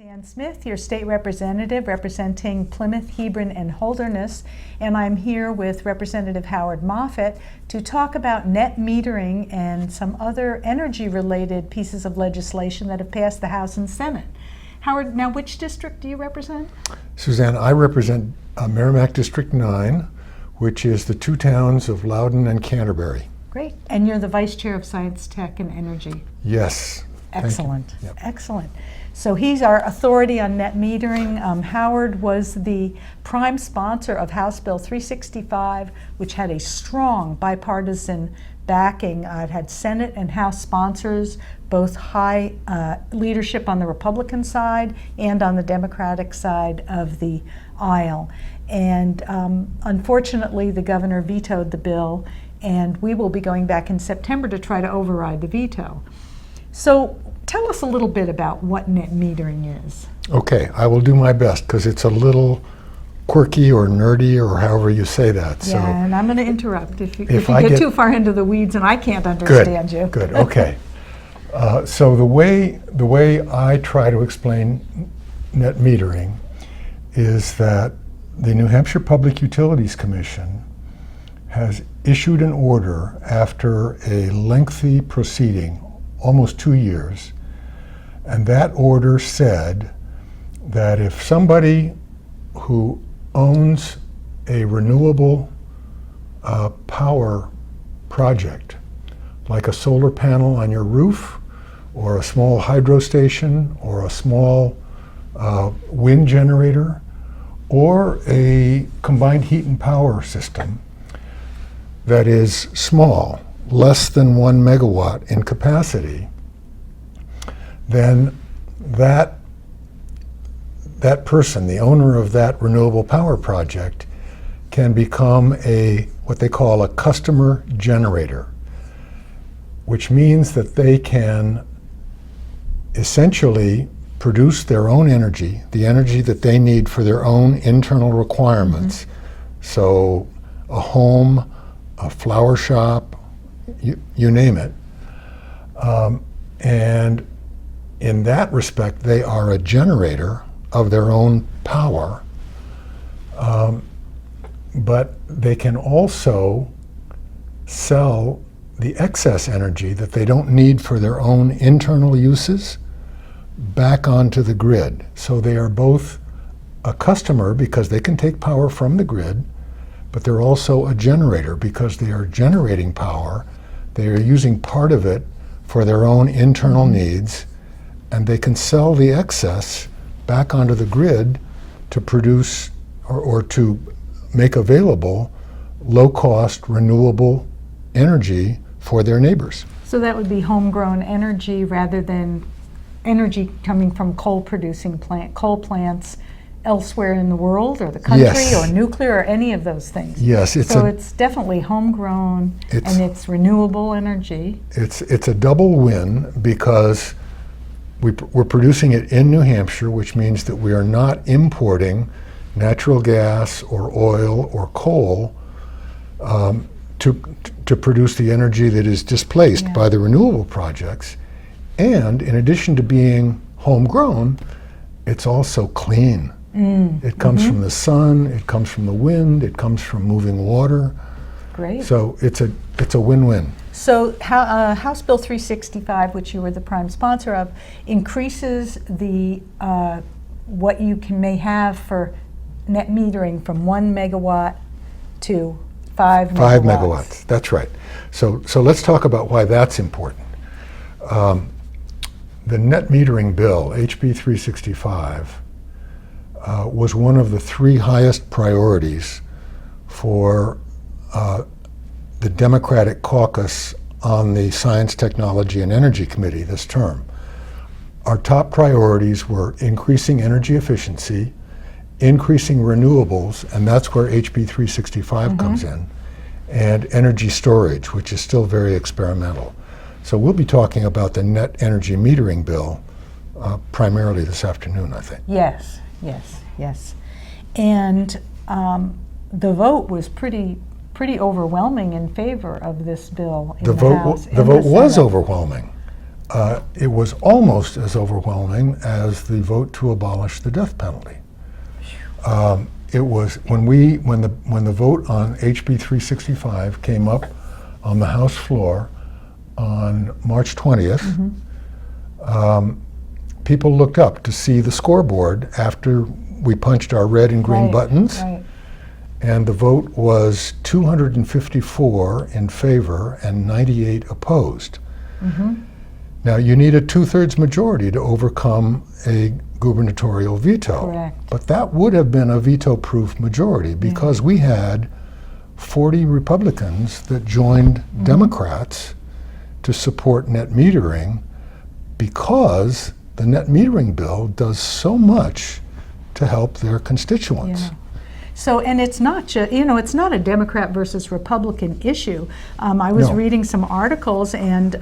Ann Smith, your state representative representing Plymouth, Hebron, and Holderness, and I'm here with Representative Howard Moffett to talk about net metering and some other energy-related pieces of legislation that have passed the House and Senate. Howard, now which district do you represent? Suzanne, I represent Merrimack District 9, which is the two towns of Loudoun and Canterbury. Great. And you're the Vice Chair of Science, Tech, and Energy. Yes. Excellent. Yep. Excellent. So he's our authority on net metering. Howard was the prime sponsor of House Bill 365, which had a strong bipartisan backing. It had Senate and House sponsors, both high leadership on the Republican side and on the Democratic side of the aisle. And unfortunately, the governor vetoed the bill, and we will be going back in September to try to override the veto. So tell us a little bit about what net metering is. Okay, I will do my best because it's a little quirky or nerdy or however you say that. Yeah, so and I'm going to interrupt if you get too far into the weeds and I can't understand you. Good, okay. So the way I try to explain net metering is that the New Hampshire Public Utilities Commission has issued an order after a lengthy proceeding, almost 2 years, and that order said that if somebody who owns a renewable power project, like a solar panel on your roof, or a small hydro station, or a small wind generator, or a combined heat and power system that is small, less than 1 megawatt in capacity, then that person, the owner of that renewable power project, can become what they call a customer generator, which means that they can essentially produce their own energy, the energy that they need for their own internal requirements. Mm-hmm. So a home, a flower shop, you name it. And in that respect, they are a generator of their own power, but they can also sell the excess energy that they don't need for their own internal uses back onto the grid. So they are both a customer because they can take power from the grid, but they're also a generator because they are generating power. They are using part of it for their own internal needs, and they can sell the excess back onto the grid to produce or to make available low-cost renewable energy for their neighbors. So that would be homegrown energy rather than energy coming from coal plants elsewhere in the world or the country. Yes. Or nuclear or any of those things. Yes, it's definitely homegrown and it's renewable energy. It's a double win because we're producing it in New Hampshire, which means that we are not importing natural gas or oil or coal to produce the energy that is displaced by the renewable projects. And in addition to being homegrown, it's also clean. It comes from the sun, it comes from the wind, it comes from moving water. Great. So it's a win-win. So House Bill 365, which you were the prime sponsor of, increases the what you may have for net metering from 1 megawatt to 5 megawatts. 5 megawatts, that's right. So let's talk about why that's important. The net metering bill, HB 365, was one of the 3 highest priorities for the Democratic caucus on the Science, Technology, and Energy Committee this term. Our top priorities were increasing energy efficiency, increasing renewables, and that's where HB 365 comes in, and energy storage, which is still very experimental. So we'll be talking about the net energy metering bill primarily this afternoon, I think. Yes. And the vote was pretty overwhelming in favor of this bill in the House. The vote was overwhelming. it was almost as overwhelming as the vote to abolish the death penalty. It was when the vote on HB 365 came up on the House floor on March 20th. People looked up to see the scoreboard after we punched our red and green buttons, and the vote was 254 in favor and 98 opposed. Now, you need a 2/3 majority to overcome a gubernatorial veto. Correct. But that would have been a veto-proof majority because we had 40 Republicans that joined Democrats to support net metering, because the net metering bill does so much to help their constituents. Yeah. So, and it's not just, you know, it's not a Democrat versus Republican issue. I was No. reading some articles, and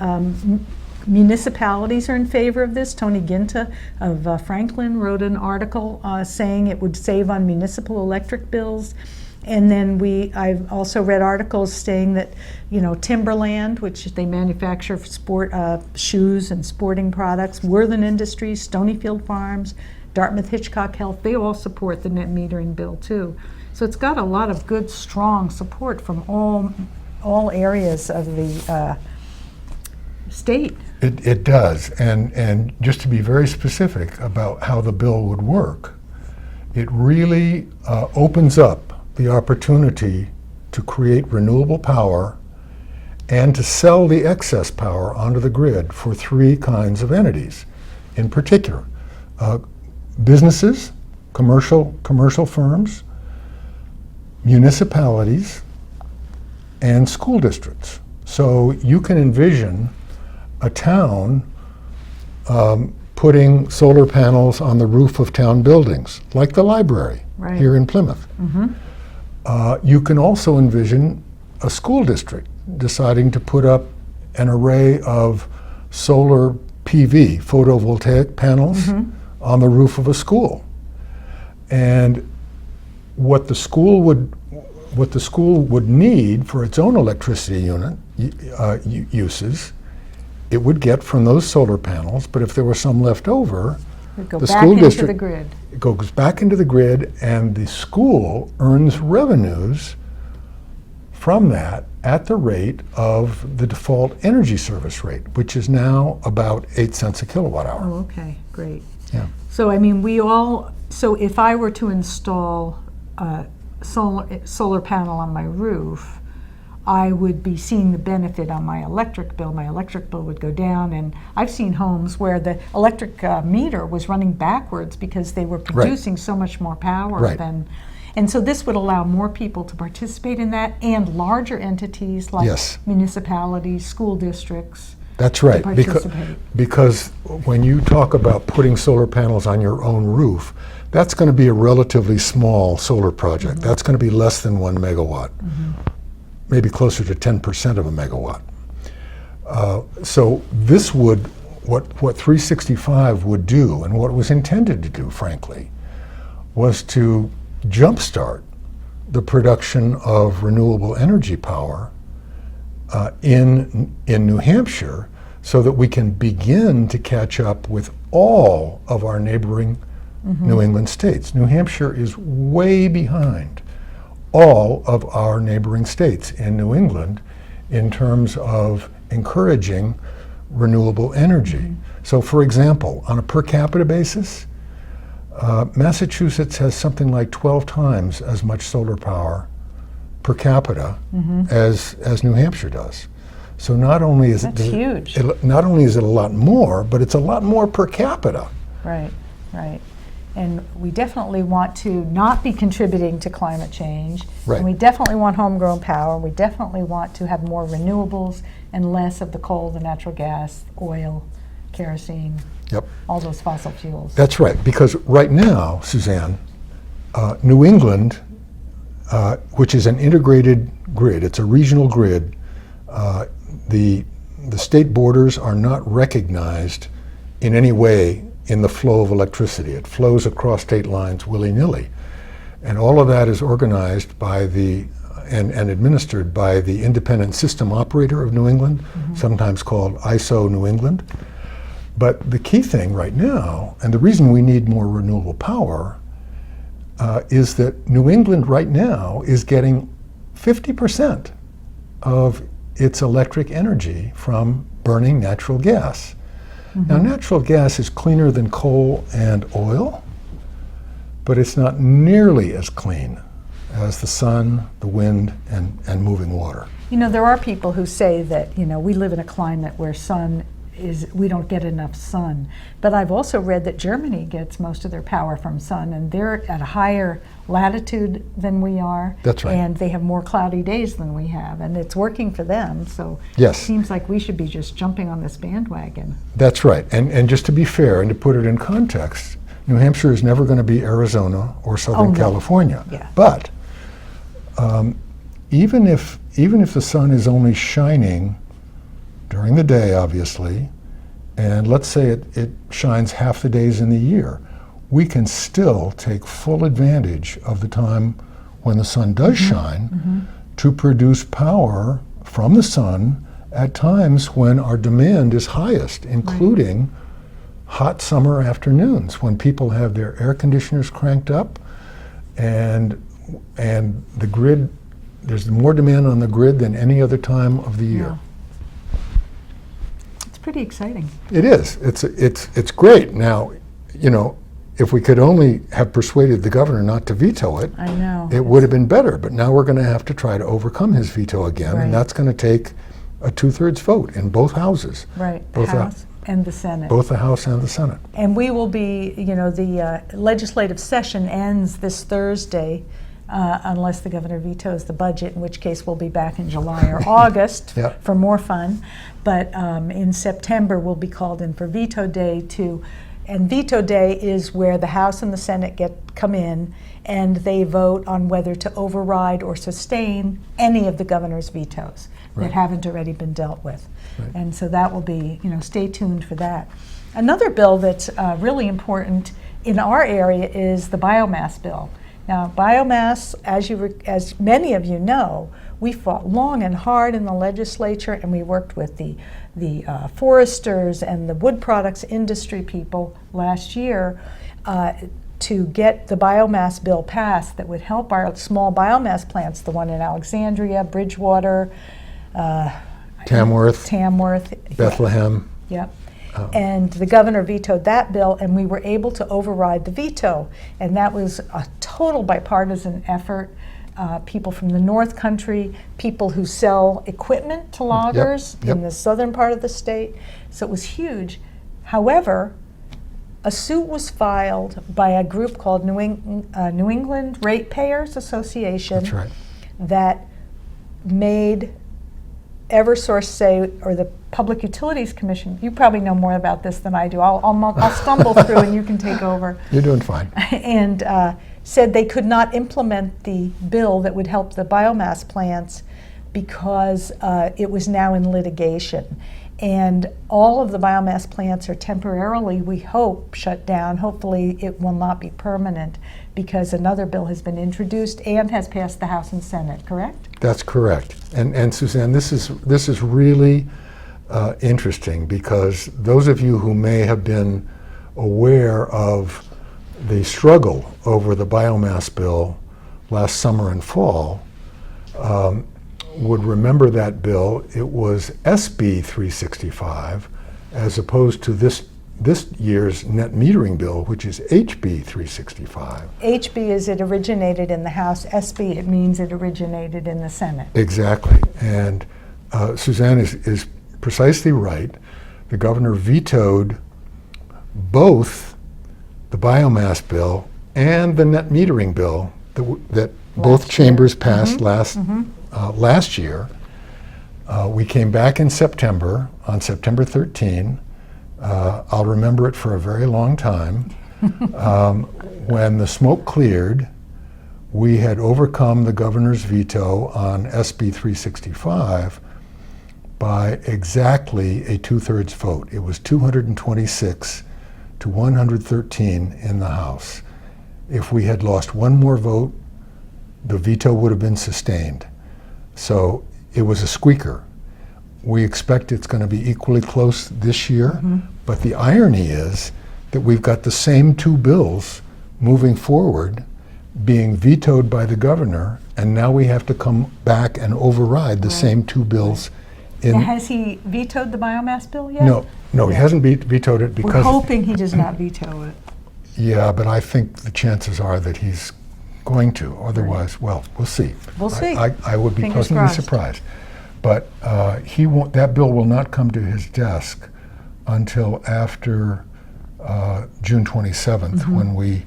municipalities are in favor of this. Tony Ginta of Franklin wrote an article saying it would save on municipal electric bills. And then I've also read articles saying that, you know, Timberland, which they manufacture sport shoes and sporting products, Worthen Industries, Stonyfield Farms, Dartmouth Hitchcock Health, they all support the net metering bill too. So it's got a lot of good, strong support from all areas of the state. It does, and just to be very specific about how the bill would work, it really opens up the opportunity to create renewable power and to sell the excess power onto the grid for three kinds of entities. In particular, businesses, commercial firms, municipalities, and school districts. So you can envision a town putting solar panels on the roof of town buildings, like the library here in Plymouth. You can also envision a school district deciding to put up an array of solar PV, photovoltaic panels, on the roof of a school. And what the school would need for its own electricity unit uses, it would get from those solar panels, but if there was some left over, Go the back school into district the grid. it goes back into the grid, and the school earns revenues from that at the rate of the default energy service rate, which is now about 8 cents a kilowatt hour. Oh, okay, great. Yeah. So, I mean, so if I were to install a solar panel on my roof, I would be seeing the benefit on my electric bill. My electric bill would go down, and I've seen homes where the electric meter was running backwards because they were producing so much more power than. And so this would allow more people to participate in that, and larger entities like municipalities, school districts. That's right, to participate. because when you talk about putting solar panels on your own roof, that's going to be a relatively small solar project. That's going to be less than 1 megawatt, maybe closer to 10% of a megawatt. So this would, what 365 would do, and what it was intended to do, frankly, was to jumpstart the production of renewable energy power in New Hampshire, so that we can begin to catch up with all of our neighboring New England states. New Hampshire is way behind all of our neighboring states in New England in terms of encouraging renewable energy. So, for example, on a per capita basis, Massachusetts has something like 12 times as much solar power per capita as New Hampshire does. So not only is huge. Not only is it a lot more, but it's a lot more per capita. Right, right. And we definitely want to not be contributing to climate change. Right. And we definitely want homegrown power. We definitely want to have more renewables and less of the coal, the natural gas, oil, kerosene, all those fossil fuels. That's right, because right now, Suzanne, New England, which is an integrated grid, it's a regional grid, the state borders are not recognized in any way in the flow of electricity. It flows across state lines willy-nilly. And all of that is organized by and administered by the Independent System Operator of New England, sometimes called ISO New England. But the key thing right now, and the reason we need more renewable power, is that New England right now is getting 50% of its electric energy from burning natural gas. Now, natural gas is cleaner than coal and oil, but it's not nearly as clean as the sun, the wind, and moving water. You know, there are people who say that, you know, we live in a climate where we don't get enough sun. But I've also read that Germany gets most of their power from sun, and they're at a higher latitude than we are. That's right. And they have more cloudy days than we have, and it's working for them. So Yes. it seems like we should be just jumping on this bandwagon. That's right. And just to be fair and to put it in context, New Hampshire is never going to be Arizona or Southern Oh, no. California. Yeah. But even if the sun is only shining during the day, obviously, and let's say it shines half the days in the year, we can still take full advantage of the time when the sun does shine to produce power from the sun at times when our demand is highest, including hot summer afternoons when people have their air conditioners cranked up and the grid, there's more demand on the grid than any other time of the year. Yeah. It's pretty exciting. It is. It's great. Now, you know, if we could only have persuaded the governor not to veto it, I know. it would have been better. But now we're going to have to try to overcome his veto again, Right. and that's going to take a 2/3 vote in both houses. Right, Both the- House and the Senate. Both the House and the Senate. And we will be, you know, the legislative session ends this Thursday, unless the governor vetoes the budget, in which case we'll be back in July or August Yeah. for more fun. But in September, we'll be called in for veto day and veto day is where the House and the Senate come in and they vote on whether to override or sustain any of the governor's vetoes Right. that haven't already been dealt with. Right. And so that will be, you know, stay tuned for that. Another bill that's really important in our area is the biomass bill. Now, biomass, as many of you know, we fought long and hard in the legislature, and we worked with the foresters and the wood products industry people last year to get the biomass bill passed that would help our small biomass plants, the one in Alexandria, Bridgewater, Tamworth, Bethlehem. Yep. And the governor vetoed that bill, and we were able to override the veto. And that was a total bipartisan effort. People from the North Country, people who sell equipment to loggers Yep. in the southern part of the state. So it was huge. However, a suit was filed by a group called New England Ratepayers Association. That's right. That made Eversource say, or the Public Utilities Commission, you probably know more about this than I do. I'll stumble through and you can take over. You're doing fine. And said they could not implement the bill that would help the biomass plants because it was now in litigation. And all of the biomass plants are temporarily, we hope, shut down. Hopefully it will not be permanent because another bill has been introduced and has passed the House and Senate, correct? That's correct. And Suzanne, this is really interesting because those of you who may have been aware of the struggle over the biomass bill last summer and fall would remember that bill. It was SB 365 as opposed to this year's net metering bill, which is HB 365. HB is it originated in the House. SB, it means it originated in the Senate. Exactly. And Suzanne is precisely right. The governor vetoed both the biomass bill and the net metering bill that both chambers passed last year. We came back in September, on September 13. I'll remember it for a very long time. When the smoke cleared, we had overcome the governor's veto on SB 365 by exactly a 2/3 vote. It was 226 to 113 in the House. If we had lost one more vote, the veto would have been sustained. So it was a squeaker. we expect it's going to be equally close this year. But the irony is that we've got the same two bills moving forward being vetoed by the governor, and now we have to come back and override the same two bills. Now, has he vetoed the biomass bill yet? No, he hasn't vetoed it because... We're hoping he does not veto it. Yeah, but I think the chances are that he's going to. Otherwise, well, we'll see. We'll see. I would be Fingers pleasantly crossed. surprised. But he won't. That bill will not come to his desk until after June 27th, when we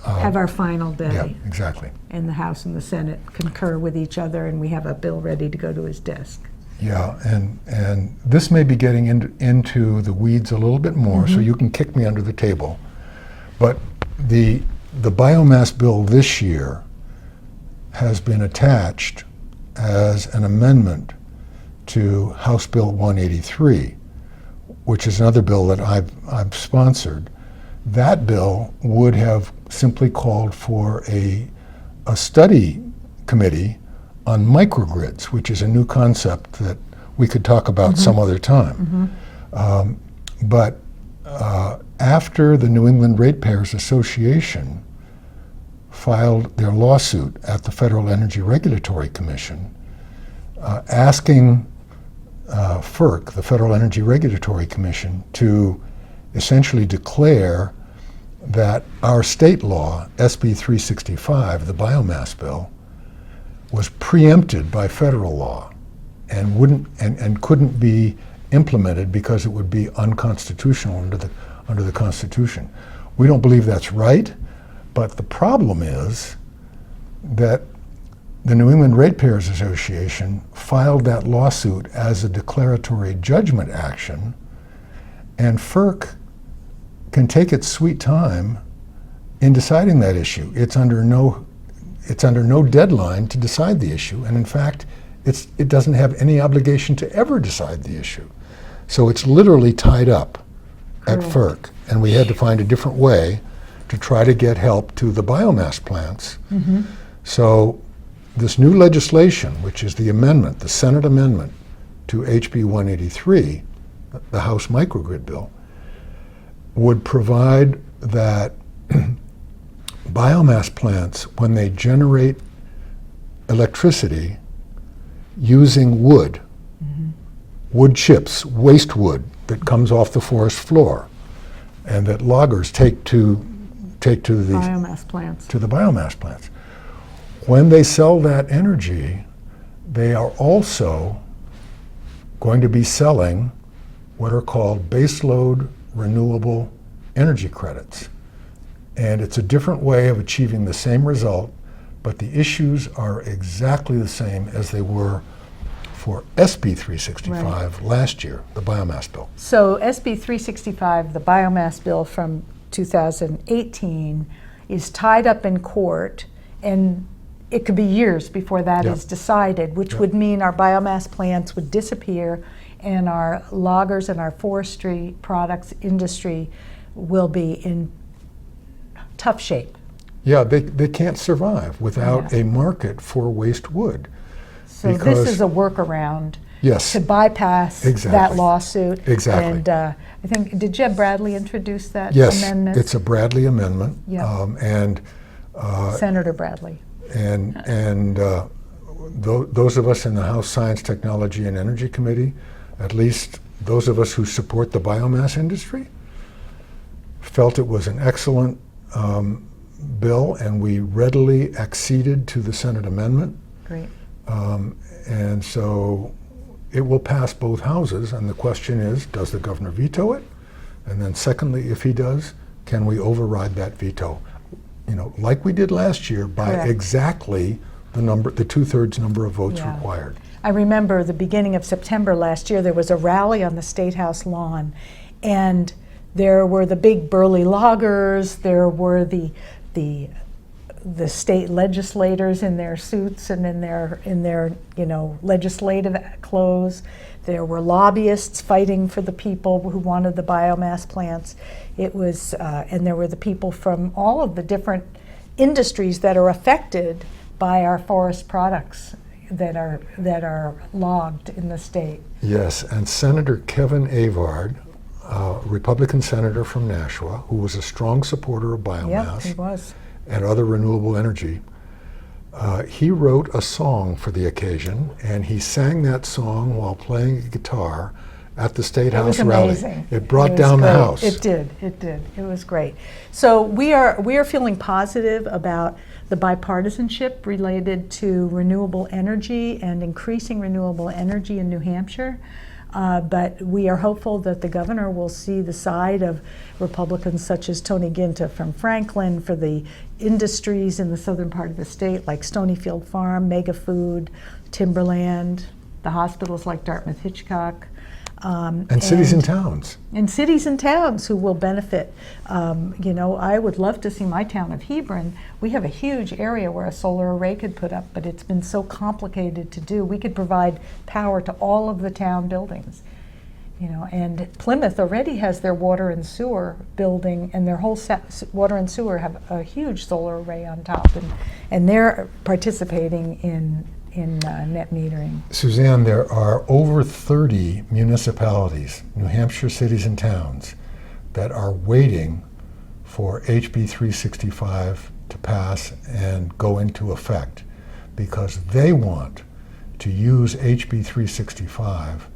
Have our final day. yeah, exactly. And the House and the Senate concur with each other, and we have a bill ready to go to his desk. Yeah, and this may be getting into the weeds a little bit more, so you can kick me under the table. But the biomass bill this year has been attached as an amendment to House Bill 183, which is another bill that I've sponsored. That bill would have simply called for a study committee on microgrids, which is a new concept that we could talk about some other time. But after the New England Ratepayers Association filed their lawsuit at the Federal Energy Regulatory Commission, asking FERC, the Federal Energy Regulatory Commission, to essentially declare that our state law, SB 365, the biomass bill, was preempted by federal law and couldn't be implemented because it would be unconstitutional under the Constitution. We don't believe that's right, but the problem is that the New England Ratepayers Association filed that lawsuit as a declaratory judgment action, and FERC can take its sweet time in deciding that issue. It's under no deadline to decide the issue, and in fact, it doesn't have any obligation to ever decide the issue. So it's literally tied up at FERC, and we had to find a different way to try to get help to the biomass plants. So this new legislation, which is the amendment, the Senate amendment to HB 183, the House microgrid bill, would provide that biomass plants, when they generate electricity using wood, wood chips, waste wood that comes off the forest floor, and that loggers take to the Biomass plants. to the biomass plants. When they sell that energy, they are also going to be selling what are called baseload renewable energy credits. And it's a different way of achieving the same result, but the issues are exactly the same as they were for SB 365 last year, the biomass bill. So SB 365, the biomass bill from 2018, is tied up in court, and it could be years before that is decided, which would mean our biomass plants would disappear, and our loggers and our forestry products industry will be in tough shape. Yeah, they can't survive without a market for waste wood. So this is a workaround to bypass that lawsuit. Exactly. And I think, did Jeb Bradley introduce that amendment? Yes, it's a Bradley amendment. And Senator Bradley. And those of us in the House Science, Technology, and Energy Committee, at least those of us who support the biomass industry, felt it was an excellent bill, and we readily acceded to the Senate amendment. Great. And so it will pass both houses, and the question is, does the governor veto it? And then secondly, if he does, can we override that veto? You know, like we did last year, by exactly the 2/3 number of votes required. I remember the beginning of September last year, there was a rally on the State House lawn, and there were the big burly loggers, there were the state legislators in their suits and in their legislative clothes. There were lobbyists fighting for the people who wanted the biomass plants. It was, and there were the people from all of the different industries that are affected by our forest products, that are logged in the state. Yes, and Senator Kevin Avard, Republican senator from Nashua, who was a strong supporter of Yep, biomass he was. and other renewable energy, he wrote a song for the occasion, and he sang that song while playing a guitar at the State House rally. It was amazing. It brought was down the great. house. It did. It was great. So we are feeling positive about the bipartisanship related to renewable energy and increasing renewable energy in New Hampshire. But we are hopeful that the governor will see the side of Republicans such as Tony Ginta from Franklin for the industries in the southern part of the state, like Stonyfield Farm, Mega Food, Timberland, the hospitals like Dartmouth Hitchcock. And cities and towns. And cities and towns who will benefit. I would love to see my town of Hebron. We have a huge area where a solar array could put up, but it's been so complicated to do. We could provide power to all of the town buildings. And Plymouth already has their water and sewer building, and their whole water and sewer have a huge solar array on top, and they're participating in net metering. Suzanne, there are over 30 municipalities, New Hampshire cities and towns, that are waiting for HB 365 to pass and go into effect because they want to use HB 365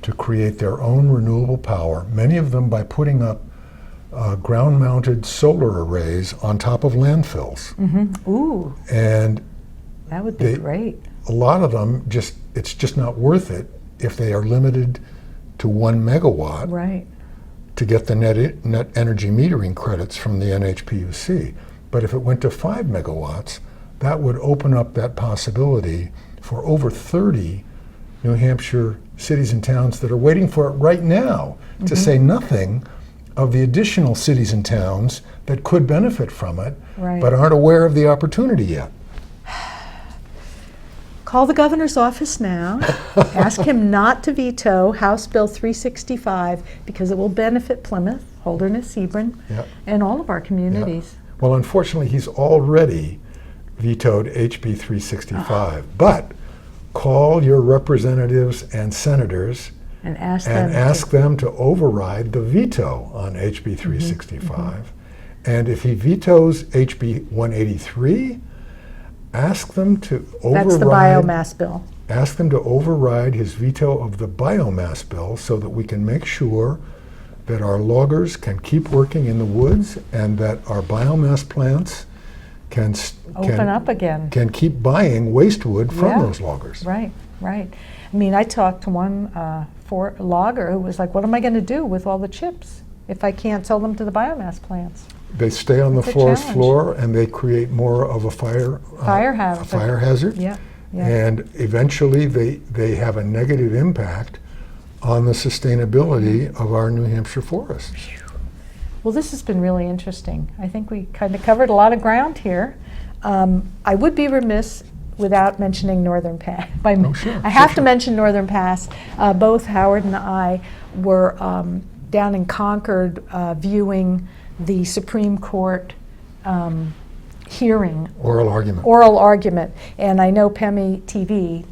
to create their own renewable power, many of them by putting up ground-mounted solar arrays on top of landfills. Mm-hmm. Ooh. And that would be great. A lot of them it's just not worth it if they are limited to 1 megawatt right. to get the net energy metering credits from the NHPUC. But if it went to 5 megawatts, that would open up that possibility for over 30 New Hampshire cities and towns that are waiting for it right now, mm-hmm. to say nothing of the additional cities and towns that could benefit from it, right. but aren't aware of the opportunity yet. Call the governor's office now. Ask him not to veto House Bill 365 because it will benefit Plymouth, Holderness, Hebron, Yep. and all of our communities. Yeah. Well, unfortunately, he's already vetoed HB 365. But call your representatives and senators And ask them to override the veto on HB 365. Mm-hmm. And if he vetoes HB 183, ask them to override. That's the biomass bill. Ask them to override his veto of the biomass bill so that we can make sure that our loggers can keep working in the woods and that our biomass plants can open up again. Can keep buying waste wood from those loggers. Right. I mean, I talked to one logger who was like, what am I going to do with all the chips if I can't sell them to the biomass plants? They stay on the forest floor and they create more of a fire hazard. Yeah. And eventually they have a negative impact on the sustainability of our New Hampshire forests. Well, this has been really interesting. I think we kind of covered a lot of ground here. I would be remiss without mentioning Northern Pass. I have to mention Northern Pass. Both Howard and I were down in Concord viewing the Supreme Court hearing. Oral argument. And I know PEMI TV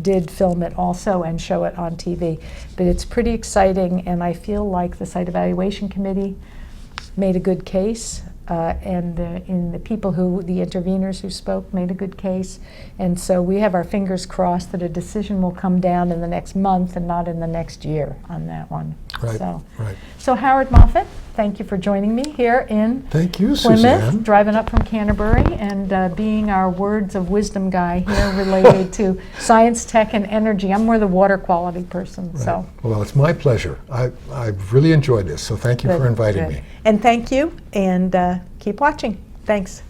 did film it also and show it on TV. But it's pretty exciting, and I feel like the Site Evaluation Committee made a good case, and the interveners who spoke made a good case. And so we have our fingers crossed that a decision will come down in the next month and not in the next year on that one. Right. So Howard Moffett, thank you for joining me here in Thank you, Plymouth, Suzanne. driving up from Canterbury, and being our words of wisdom guy here related to science, tech, and energy. I'm more the water quality person. Right. So. Well, it's my pleasure. I've really enjoyed this, so thank you for inviting me. And thank you, and keep watching. Thanks.